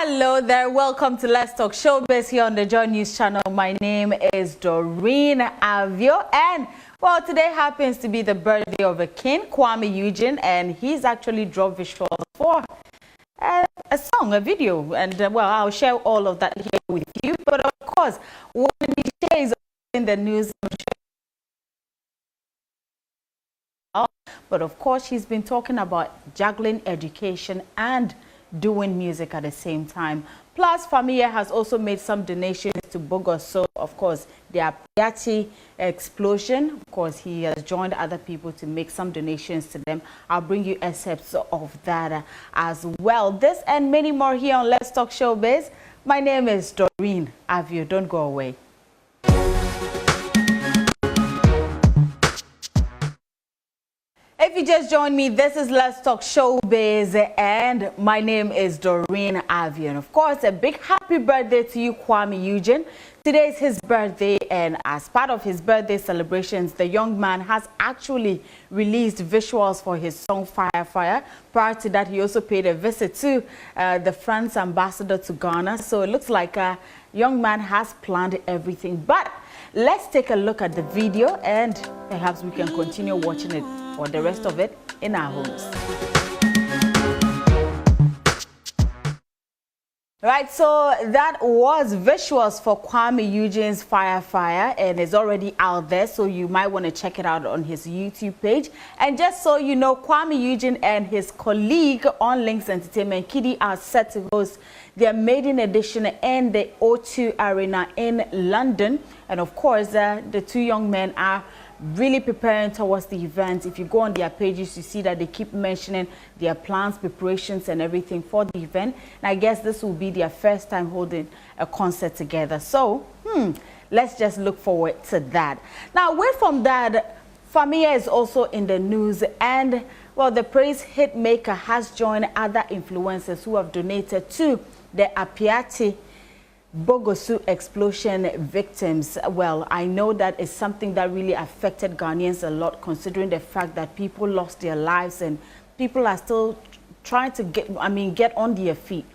Hello there, welcome to Let's Talk Showbiz here on the JoyNews channel. My name is Doreen Avio, and well, today happens to be the birthday of a king, Kwame Eugene, and he's actually dropped visuals for a song, a video, and well, I'll share all of that here with you. But of course, when he shares in the news, but of course, he's been talking about juggling education and doing music at the same time. Plus, Familia has also made some donations to Bogos. So, of course, the Apiati explosion, of course, he has joined other people to make some donations to them. I'll bring you excerpts of that as well. This and many more here on Let's Talk Showbiz. My name is Doreen Avio. Don't go away. If you just joined me, this is Let's Talk Showbiz, and my name is Doreen Avio. And of course, a big happy birthday to you, Kwame Eugene. Today is his birthday, and as part of his birthday celebrations, the young man has actually released visuals for his song Fire Fire. Prior to that, he also paid a visit to the France ambassador to Ghana. So it looks like a young man has planned everything. But let's take a look at the video, and perhaps we can continue watching it or the rest of it in our homes. Right, so that was visuals for Kwame Eugene's Fire Fire, and it's already out there, so you might want to check it out on his YouTube page. And just so you know, Kwame Eugene and his colleague on Links Entertainment, Kiddy, are set to host their maiden edition in the O2 Arena in London. And of course, the two young men are really preparing towards the event. If you go on their pages, you see that they keep mentioning their plans, preparations, and everything for the event. And I guess this will be their first time holding a concert together. So, let's just look forward to that. Now, away from that, Familia is also in the news, and well, the praise hit maker has joined other influencers who have donated to the Apiati Bogosu explosion victims. Well, I know that is something that really affected Ghanaians a lot, considering the fact that people lost their lives and people are still trying to get on their feet.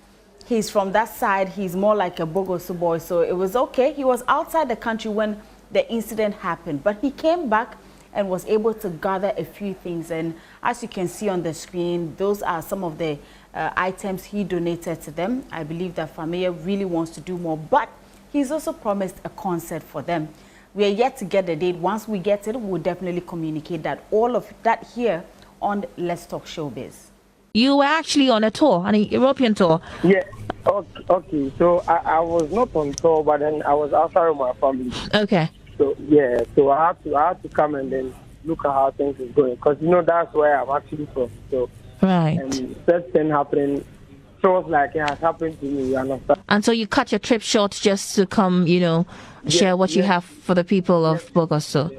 He's from that side. He's more like a Bogosu boy, so it was okay. He was outside the country when the incident happened, but he came back and was able to gather a few things. And as you can see on the screen, those are some of the items he donated to them. I believe that Familia really wants to do more, but he's also promised a concert for them. We are yet to get the date. Once we get it, we'll definitely communicate that. All of that here on Let's Talk Showbiz. You were actually on a tour, an European tour. Yeah. Okay. So I was not on tour, but then I was outside with my family. Okay. So yeah. So I had to come and then look at how things is going, because that's where I'm actually from. So. Right. And that thing happening feels like it has happened to me, you understand? And so you cut your trip short just to come, share what you have for the people of Bogoso.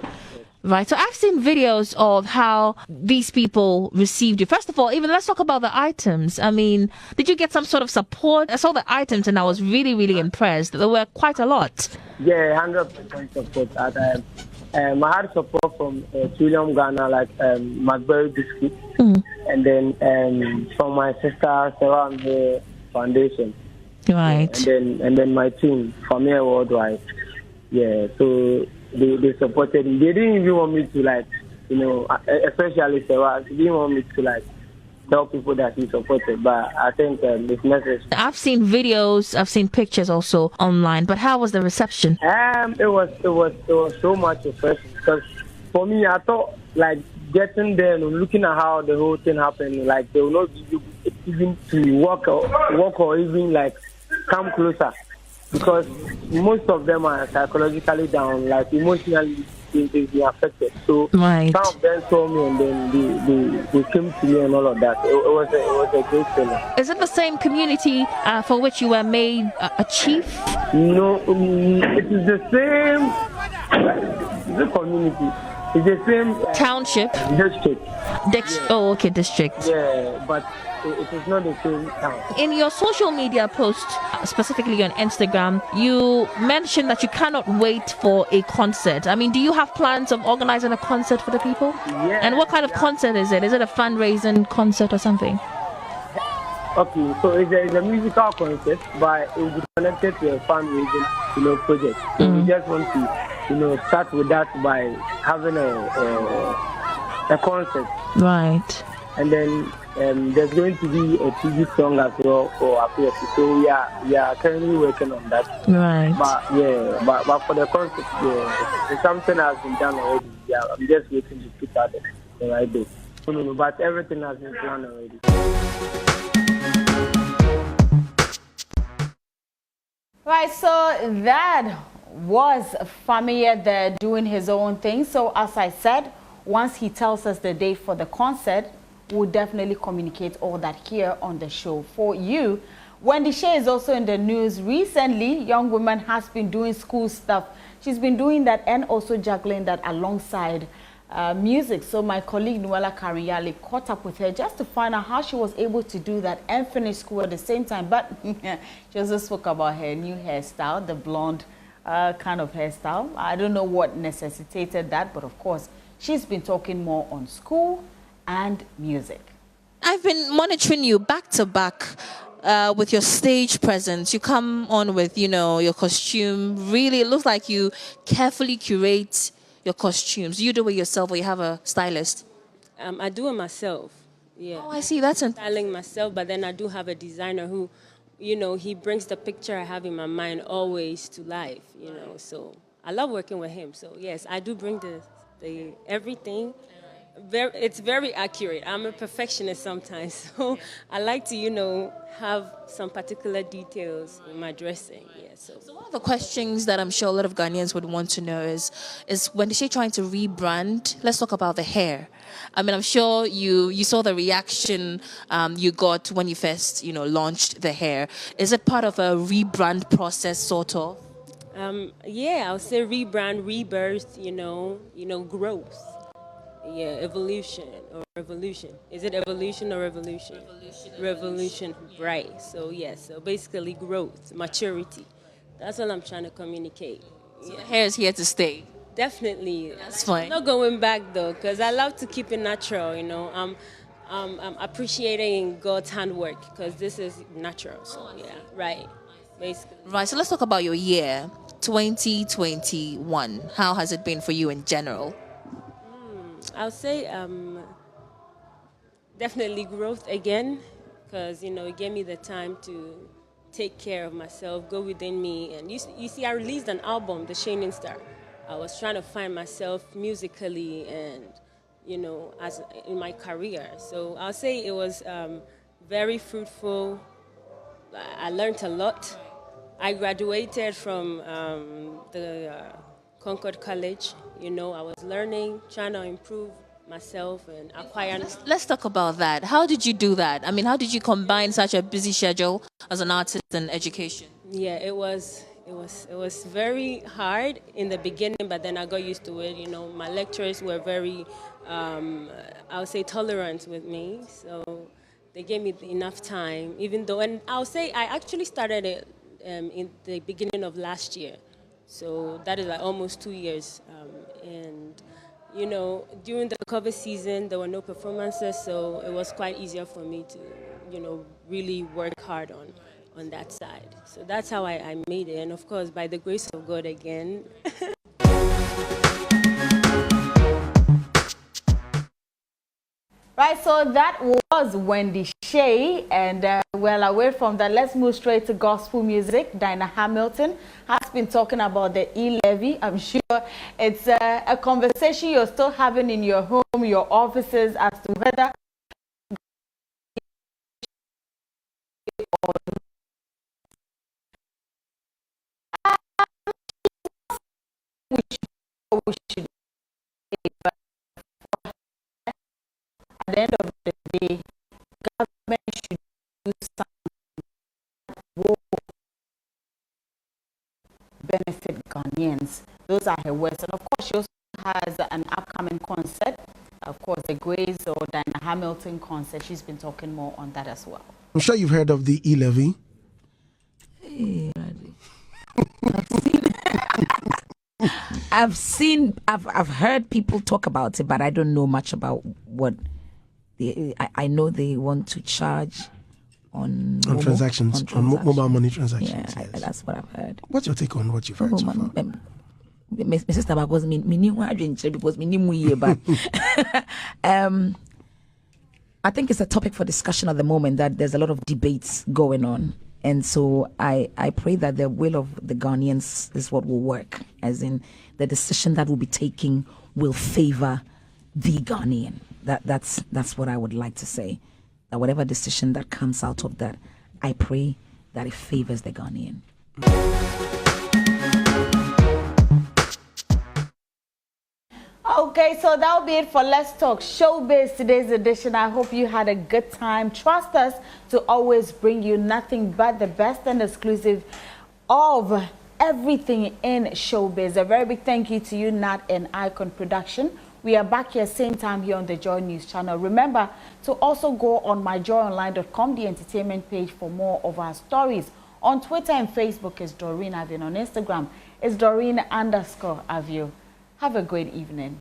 Right. So I've seen videos of how these people received you. First of all, even let's talk about the items. I mean, did you get some sort of support? I saw the items and I was really, really impressed. There were quite a lot. Yeah, 100% support. I had support from William Ghana, like McBurry Biscuit, and then from my sister Sarah and her foundation. Right. And then my team, Familia Worldwide. Yeah, so they supported me. They didn't even want me to especially Sarah. They didn't want me to tell people that he supported, but I think it's necessary. I've seen videos, I've seen pictures also online, but how was the reception? It was so much refreshing, because for me, I thought getting there and looking at how the whole thing happened, they will not give you even to walk or even come closer, because most of them are psychologically down, emotionally they've been affected. So right. Some of them saw me and then they came to me and all of that. It was a great feeling. Is it the same community for which you were made a chief? No, it is the same community. It's the same township. District. District. Yeah, but it is not the same town. In your social media post, specifically on Instagram, you mentioned that you cannot wait for a concert. I mean, do you have plans of organizing a concert for the people? Yeah. And what kind of concert is it? Is it a fundraising concert or something? Okay, so it's a musical concert, but it will be connected to a fundraising, project. So we just want to, start with that by having a concert. Right. And then there's going to be a TV song as well for Avio. So we are currently working on that. Right. But for the concert, it's something has been done already. Yeah, I'm just waiting to put out the right day. No, but everything has been planned already. Right, so that was Famia there doing his own thing. So as I said, once he tells us the date for the concert, we'll definitely communicate all that here on the show for you. Wendy Shea is also in the news recently. Young woman has been doing school stuff. She's been doing that and also juggling that alongside music. So my colleague Noella Karinyale caught up with her just to find out how she was able to do that and finish school at the same time. But she also spoke about her new hairstyle, the blonde kind of hairstyle. I don't know what necessitated that, but of course, she's been talking more on school and music. I've been monitoring you back to back with your stage presence. You come on with, your costume. Really, it looks like you carefully curate your costumes. You do it yourself or you have a stylist? I do it myself. Yeah. Oh, I see. That's styling myself, but then I do have a designer who, he brings the picture I have in my mind always to life, So I love working with him. So yes, I do bring the everything. It's very accurate. I'm a perfectionist sometimes, so I like to, have some particular details in my dressing. Yeah. So one of the questions that I'm sure a lot of Ghanaians would want to know is when she's trying to rebrand. Let's talk about the hair. I mean, I'm sure you saw the reaction you got when you first, launched the hair. Is it part of a rebrand process, sort of? Yeah, I'll say rebrand, rebirth. Growth. Yeah, evolution or revolution. Is it evolution or revolution? Revolution, right. So, yes. So, basically, growth, maturity. That's what I'm trying to communicate. So the hair is here to stay. Definitely. That's fine. I'm not going back, though, because I love to keep it natural, I'm appreciating God's handwork, because this is natural. So, yeah, right. Basically. Right. So, let's talk about your year, 2021. How has it been for you in general? I'll say definitely growth again, because, it gave me the time to take care of myself, go within me. And you see, I released an album, The Shining Star. I was trying to find myself musically and, as in my career. So I'll say it was very fruitful. I learned a lot. I graduated from the Concord College. I was learning, trying to improve myself and acquire. Let's talk about that. How did you do that? I mean, how did you combine such a busy schedule as an artist and education? Yeah, it was very hard in the beginning, but then I got used to it. My lecturers were very, I would say, tolerant with me. So they gave me enough time, even though, and I'll say I actually started it in the beginning of last year. So that is like almost 2 years. And, during the cover season, there were no performances, so it was quite easier for me to, really work hard on that side. So that's how I made it. And, of course, by the grace of God again. Right, so that was Wendy Shea, and well, away from that, let's move straight to gospel music. Dinah Hamilton has been talking about the e-levy. I'm sure it's a conversation you're still having in your home, your offices, as to whether we should. At the end of the day, government should do something that will benefit Ghanaians. Those are her words. And of course, she also has an upcoming concert. Of course, the Grace or Dinah Hamilton concert. She's been talking more on that as well. I'm sure you've heard of the e-levy. I've heard people talk about it, but I don't know much about what I know they want to charge transactions, on mobile money transactions. Yeah, that's what I've heard. What's your take on what you've heard so far? My sister was me because me knew but I think it's a topic for discussion at the moment, that there's a lot of debates going on. And so I pray that the will of the Ghanaians is what will work, as in the decision that will be taken will favor the Ghanaian. That's what I would like to say. That whatever decision that comes out of that, I pray that it favors the Ghanaian. Okay, so that'll be it for Let's Talk Showbiz today's edition. I hope you had a good time. Trust us to always bring you nothing but the best and exclusive of everything in showbiz. A very big thank you to you, Nat and Icon Production. We are back here same time here on the Joy News channel. Remember to also go on myjoyonline.com, the entertainment page, for more of our stories. On Twitter and Facebook is Doreen Avio. On Instagram is Doreen_Avio. Have a great evening.